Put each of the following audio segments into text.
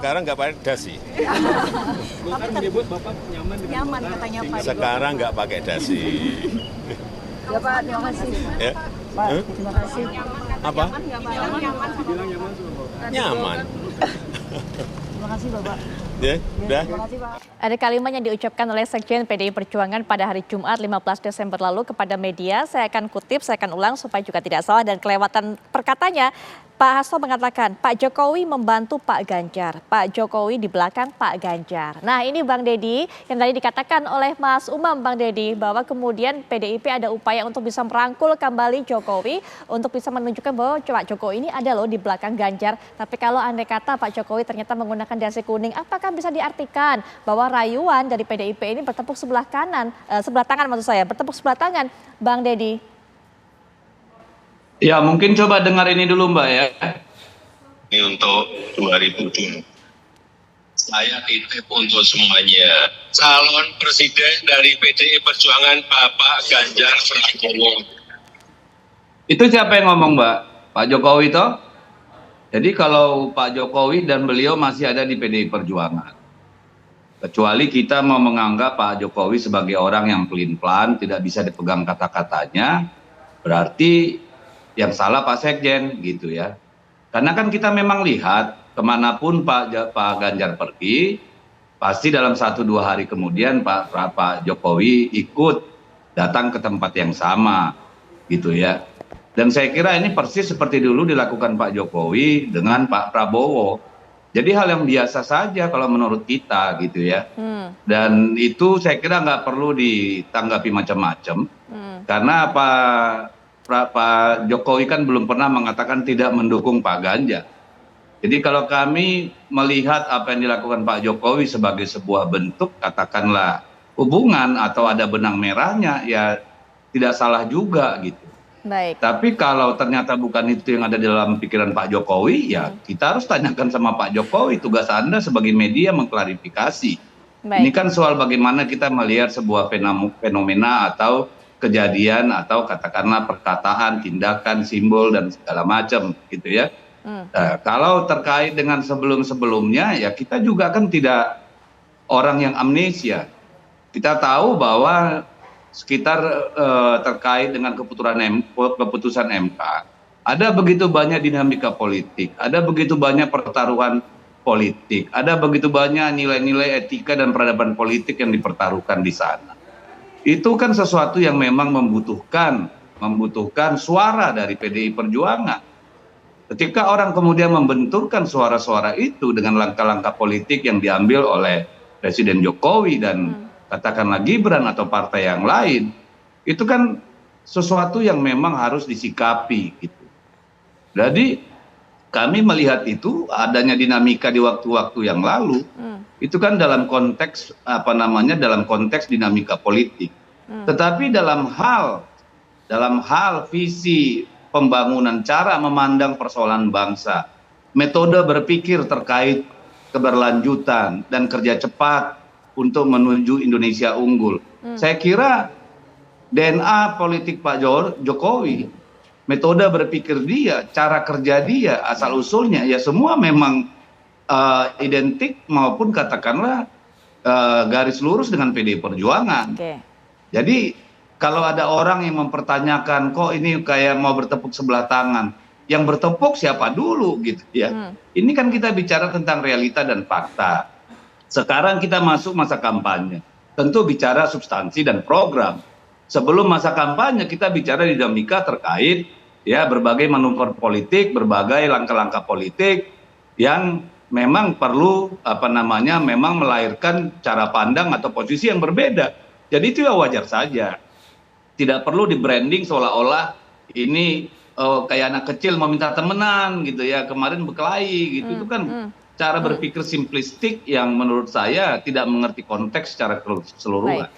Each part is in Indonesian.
Sekarang nggak pakai dasi. Golkar menyebut Bapak nyaman dengan Nyaman katanya Pak. Sekarang nggak pakai dasi. Ya Pak, terima kasih. Ya? Pak, terima kasih. Apa? dibilang nyaman sama Golkar. Nyaman. Terima kasih Bapak. Ya, udah. Terima kasih Pak. Ada kalimat yang diucapkan oleh Sekjen PDI Perjuangan pada hari Jumat 15 Desember lalu kepada media. Saya akan kutip, saya akan ulang supaya juga tidak salah dan kelewatan perkatanya. Pak Hasto mengatakan Pak Jokowi membantu Pak Ganjar, Pak Jokowi di belakang Pak Ganjar. Nah ini Bang Deddy yang tadi dikatakan oleh Mas Umam Bang Deddy bahwa kemudian PDIP ada upaya untuk bisa merangkul kembali Jokowi untuk bisa menunjukkan bahwa Pak Jokowi ini ada loh di belakang Ganjar. Tapi kalau andai kata Pak Jokowi ternyata menggunakan dasi kuning, apakah bisa diartikan bahwa rayuan dari PDIP ini bertepuk sebelah tangan maksud saya, bertepuk sebelah tangan Bang Deddy? Ya mungkin coba dengar ini dulu Mbak ya. Ini untuk 2020. Saya titip untuk semuanya. Calon presiden dari PDI Perjuangan Bapak Ganjar Pranowo. Itu siapa yang ngomong Mbak? Pak Jokowi toh? Jadi kalau Pak Jokowi dan beliau masih ada di PDI Perjuangan. Kecuali kita mau menganggap Pak Jokowi sebagai orang yang pelin-pelan, tidak bisa dipegang kata-katanya, berarti yang salah Pak Sekjen gitu ya. Karena kan kita memang lihat kemanapun Pak Ganjar pergi, pasti dalam 1-2 hari kemudian Pak Jokowi ikut datang ke tempat yang sama gitu ya. Dan saya kira ini persis seperti dulu dilakukan Pak Jokowi dengan Pak Prabowo. Jadi hal yang biasa saja kalau menurut kita gitu ya. Dan itu saya kira nggak perlu ditanggapi macam-macam. Karena Pak Jokowi kan belum pernah mengatakan tidak mendukung Pak Ganjar. Jadi kalau kami melihat apa yang dilakukan Pak Jokowi sebagai sebuah bentuk katakanlah hubungan atau ada benang merahnya, ya tidak salah juga gitu. Baik. Tapi kalau ternyata bukan itu yang ada di dalam pikiran Pak Jokowi, ya kita harus tanyakan sama Pak Jokowi. Tugas Anda sebagai media mengklarifikasi. Baik. Ini kan soal bagaimana kita melihat sebuah fenomena atau kejadian atau katakanlah perkataan, tindakan, simbol dan segala macam gitu ya. Nah, kalau terkait dengan sebelum-sebelumnya ya kita juga kan tidak orang yang amnesia. Kita tahu bahwa sekitar terkait dengan keputusan MK ada begitu banyak dinamika politik, ada begitu banyak pertaruhan politik, ada begitu banyak nilai-nilai etika dan peradaban politik yang dipertaruhkan di sana. Itu kan sesuatu yang memang membutuhkan suara dari PDI Perjuangan. Ketika orang kemudian membenturkan suara-suara itu dengan langkah-langkah politik yang diambil oleh Presiden Jokowi dan katakanlah Gibran atau partai yang lain, itu kan sesuatu yang memang harus disikapi gitu. Jadi kami melihat itu adanya dinamika di waktu-waktu yang lalu, itu kan dalam konteks dalam konteks dinamika politik. Tetapi dalam hal visi pembangunan, cara memandang persoalan bangsa, metode berpikir terkait keberlanjutan dan kerja cepat untuk menuju Indonesia unggul. Saya kira DNA politik Pak Jokowi, metode berpikir dia, cara kerja dia, asal usulnya ya semua memang identik maupun katakanlah garis lurus dengan PDI Perjuangan. Jadi kalau ada orang yang mempertanyakan kok ini kayak mau bertepuk sebelah tangan, yang bertepuk siapa dulu gitu ya. Ini kan kita bicara tentang realita dan fakta. Sekarang kita masuk masa kampanye, tentu bicara substansi dan program. Sebelum masa kampanye kita bicara dinamika terkait ya berbagai manuver politik, berbagai langkah-langkah politik yang memang perlu memang melahirkan cara pandang atau posisi yang berbeda. Jadi itu ya wajar saja. Tidak perlu di branding seolah-olah ini kayak anak kecil mau minta temenan gitu ya, kemarin berkelahi gitu. Itu kan cara berpikir simplistik yang menurut saya tidak mengerti konteks secara keseluruhan.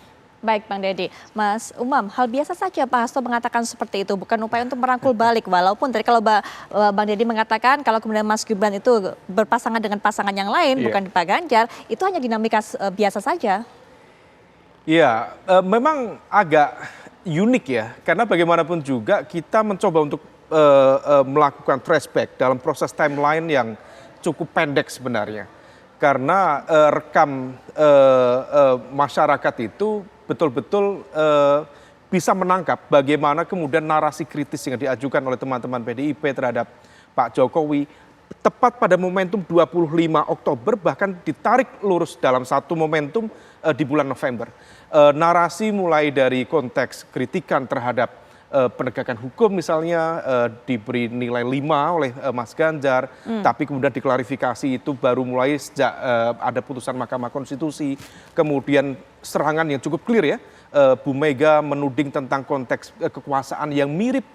Baik Bang Deddy. Mas Umam, hal biasa saja Pak Hasto mengatakan seperti itu, bukan upaya untuk merangkul balik. Walaupun tadi kalau Bang Deddy mengatakan kalau kemudian Mas Gibran itu berpasangan dengan pasangan yang lain, bukan Pak Ganjar, itu hanya dinamika biasa saja. Iya, memang agak unik ya, karena bagaimanapun juga kita mencoba untuk melakukan flashback dalam proses timeline yang cukup pendek sebenarnya. karena rekam masyarakat itu betul-betul bisa menangkap bagaimana kemudian narasi kritis yang diajukan oleh teman-teman PDIP terhadap Pak Jokowi tepat pada momentum 25 Oktober bahkan ditarik lurus dalam satu momentum di bulan November. Narasi mulai dari konteks kritikan terhadap penegakan hukum misalnya diberi nilai 5 oleh Mas Ganjar, tapi kemudian diklarifikasi itu baru mulai sejak ada putusan Mahkamah Konstitusi, kemudian serangan yang cukup clear ya, Bu Mega menuding tentang konteks kekuasaan yang mirip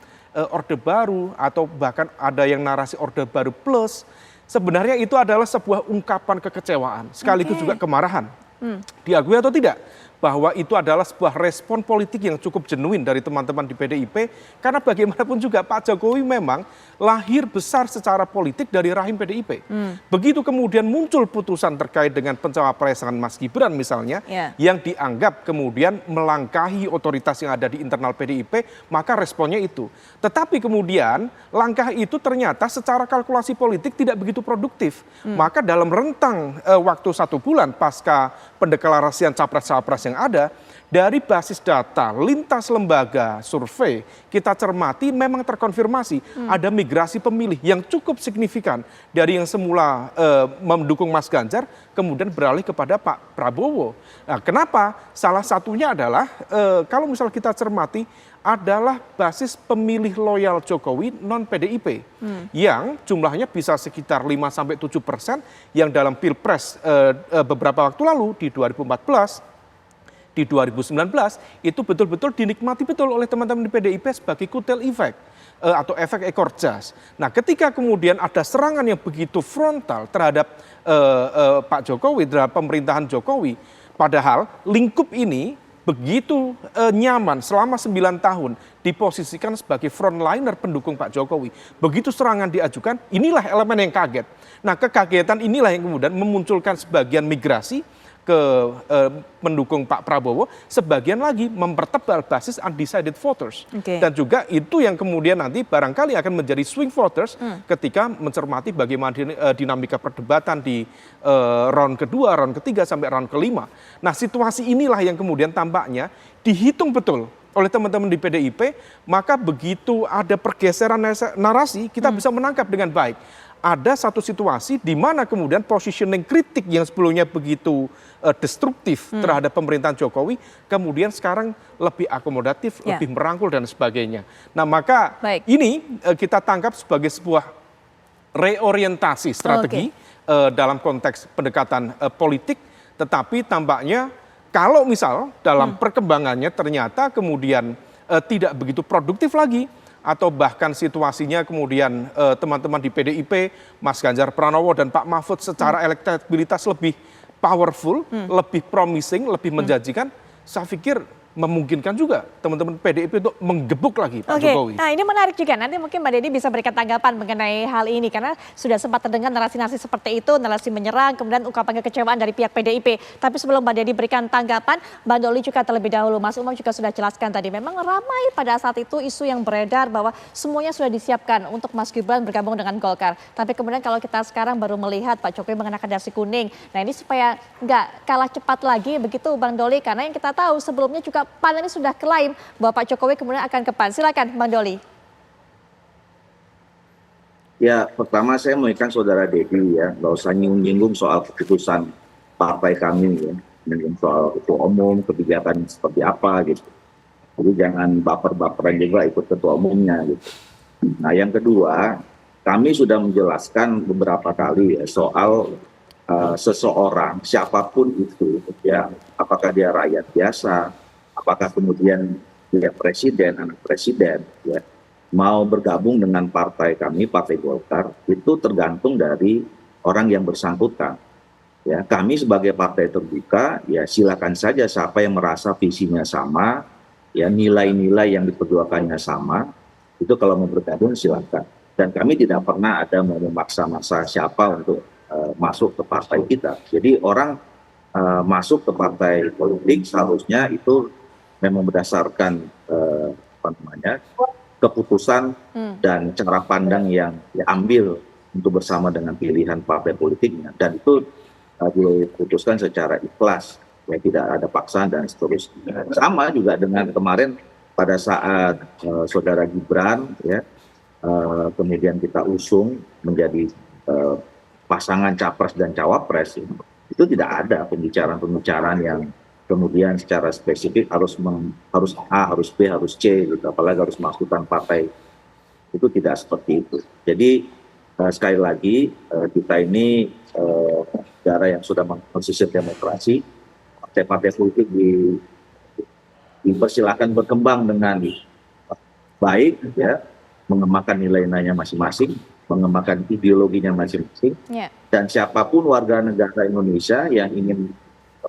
Orde Baru atau bahkan ada yang narasi Orde Baru plus. Sebenarnya itu adalah sebuah ungkapan kekecewaan, sekaligus juga kemarahan. Diakui atau tidak bahwa itu adalah sebuah respon politik yang cukup genuin dari teman-teman di PDIP, karena bagaimanapun juga Pak Jokowi memang lahir besar secara politik dari rahim PDIP. Begitu kemudian muncul putusan terkait dengan pencawapresan Mas Gibran misalnya, yang dianggap kemudian melangkahi otoritas yang ada di internal PDIP, maka responnya itu. Tetapi kemudian langkah itu ternyata secara kalkulasi politik tidak begitu produktif. Maka dalam rentang waktu 1 bulan pasca pendeklarasian capres-capres yang ada, dari basis data lintas lembaga survei kita cermati memang terkonfirmasi ada migrasi pemilih yang cukup signifikan dari yang semula mendukung Mas Ganjar kemudian beralih kepada Pak Prabowo. Nah, kenapa? Salah satunya adalah kalau misal kita cermati adalah basis pemilih loyal Jokowi non PDIP yang jumlahnya bisa sekitar 5-7% yang dalam Pilpres beberapa waktu lalu di 2014 di 2019 itu betul-betul dinikmati betul oleh teman-teman di PDIP sebagai kutel efek atau efek ekor jas. Nah, ketika kemudian ada serangan yang begitu frontal terhadap Pak Jokowi, terhadap pemerintahan Jokowi, padahal lingkup ini begitu nyaman selama 9 tahun diposisikan sebagai frontliner pendukung Pak Jokowi. Begitu serangan diajukan, inilah elemen yang kaget. Nah, kekagetan inilah yang kemudian memunculkan sebagian migrasi ke mendukung Pak Prabowo, sebagian lagi mempertebal basis undecided voters. Dan juga itu yang kemudian nanti barangkali akan menjadi swing voters ketika mencermati bagaimana dinamika perdebatan di round kedua, round ketiga, sampai round kelima. Nah, situasi inilah yang kemudian tampaknya dihitung betul oleh teman-teman di PDIP, maka begitu ada pergeseran narasi, kita bisa menangkap dengan baik. Ada satu situasi di mana kemudian positioning kritik yang sebelumnya begitu destruktif terhadap pemerintahan Jokowi, kemudian sekarang lebih akomodatif, lebih merangkul dan sebagainya. Nah, maka ini kita tangkap sebagai sebuah reorientasi strategi dalam konteks pendekatan politik, tetapi tampaknya kalau misal dalam perkembangannya ternyata kemudian tidak begitu produktif lagi, atau bahkan situasinya kemudian teman-teman di PDIP, Mas Ganjar Pranowo dan Pak Mahfud secara elektabilitas lebih powerful, lebih promising, lebih menjanjikan, saya pikir memungkinkan juga teman-teman PDIP untuk menggebuk lagi Pak Jokowi. Nah, ini menarik juga. Nanti mungkin Mbak Deni bisa berikan tanggapan mengenai hal ini, karena sudah sempat terdengar narasi-narasi seperti itu, narasi menyerang, kemudian ungkapan kekecewaan dari pihak PDIP. Tapi sebelum Mbak Deni berikan tanggapan, Mbak Doli juga terlebih dahulu, Mas Umam juga sudah jelaskan tadi, memang ramai pada saat itu isu yang beredar bahwa semuanya sudah disiapkan untuk Mas Gibran bergabung dengan Golkar. Tapi kemudian kalau kita sekarang baru melihat Pak Jokowi mengenakan dasi kuning, nah ini supaya nggak kalah cepat lagi begitu Bang Doli, karena yang kita tahu sebelumnya juga PAN ini sudah klaim bahwa Pak Jokowi kemudian akan ke PAN. Silakan Bang Doli. Ya, pertama saya mau ikan saudara Dedi ya, nggak usah nyinggung soal keputusan partai kami ya, soal ketua umum, kebijakan seperti apa gitu. Jadi jangan baper-baperan juga ikut ketua umumnya gitu. Nah, yang kedua, kami sudah menjelaskan beberapa kali ya soal seseorang, siapapun itu, ya, apakah dia rakyat biasa, apakah kemudian dia presiden, anak presiden, ya, mau bergabung dengan partai kami, Partai Golkar, itu tergantung dari orang yang bersangkutan. Ya, kami sebagai partai terbuka, ya silakan saja siapa yang merasa visinya sama, ya nilai-nilai yang diperjuangkannya sama, itu kalau mau bergabung silakan. Dan kami tidak pernah ada mau memaksa-maksa siapa untuk masuk ke partai kita. Jadi orang masuk ke partai politik seharusnya itu memang berdasarkan keputusan dan cara pandang yang diambil untuk bersama dengan pilihan partai politiknya, dan itu diputuskan secara ikhlas, ya tidak ada paksaan dan seterusnya. Sama juga dengan kemarin pada saat saudara Gibran, ya kemudian kita usung menjadi pasangan capres dan cawapres, itu tidak ada pembicaraan-pembicaraan yang kemudian secara spesifik harus A, harus B, harus C, gitu. Apalagi harus masukan partai. Itu tidak seperti itu. Jadi sekali lagi kita ini negara yang sudah mengkonsisten demokrasi, partai-partai politik dipersilakan berkembang dengan baik, ya, mengembangkan nilai-nilainya masing-masing, mengembangkan ideologinya masing-masing, dan siapapun warga negara Indonesia yang ingin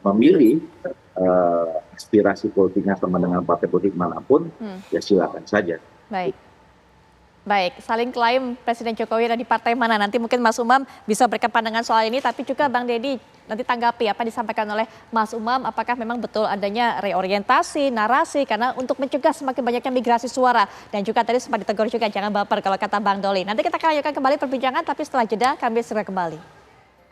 memilih aspirasi politiknya sama dengan partai politik manapun, ya silakan saja. Baik, saling klaim Presiden Jokowi ada di partai mana, nanti mungkin Mas Umam bisa berkepandangan soal ini, tapi juga Bang Deddy nanti tanggapi apa disampaikan oleh Mas Umam, apakah memang betul adanya reorientasi, narasi, karena untuk mencegah semakin banyaknya migrasi suara, dan juga tadi sempat ditegur juga jangan baper kalau kata Bang Doli. Nanti kita akan lanjutkan kembali perbincangan, tapi setelah jeda kami segera kembali.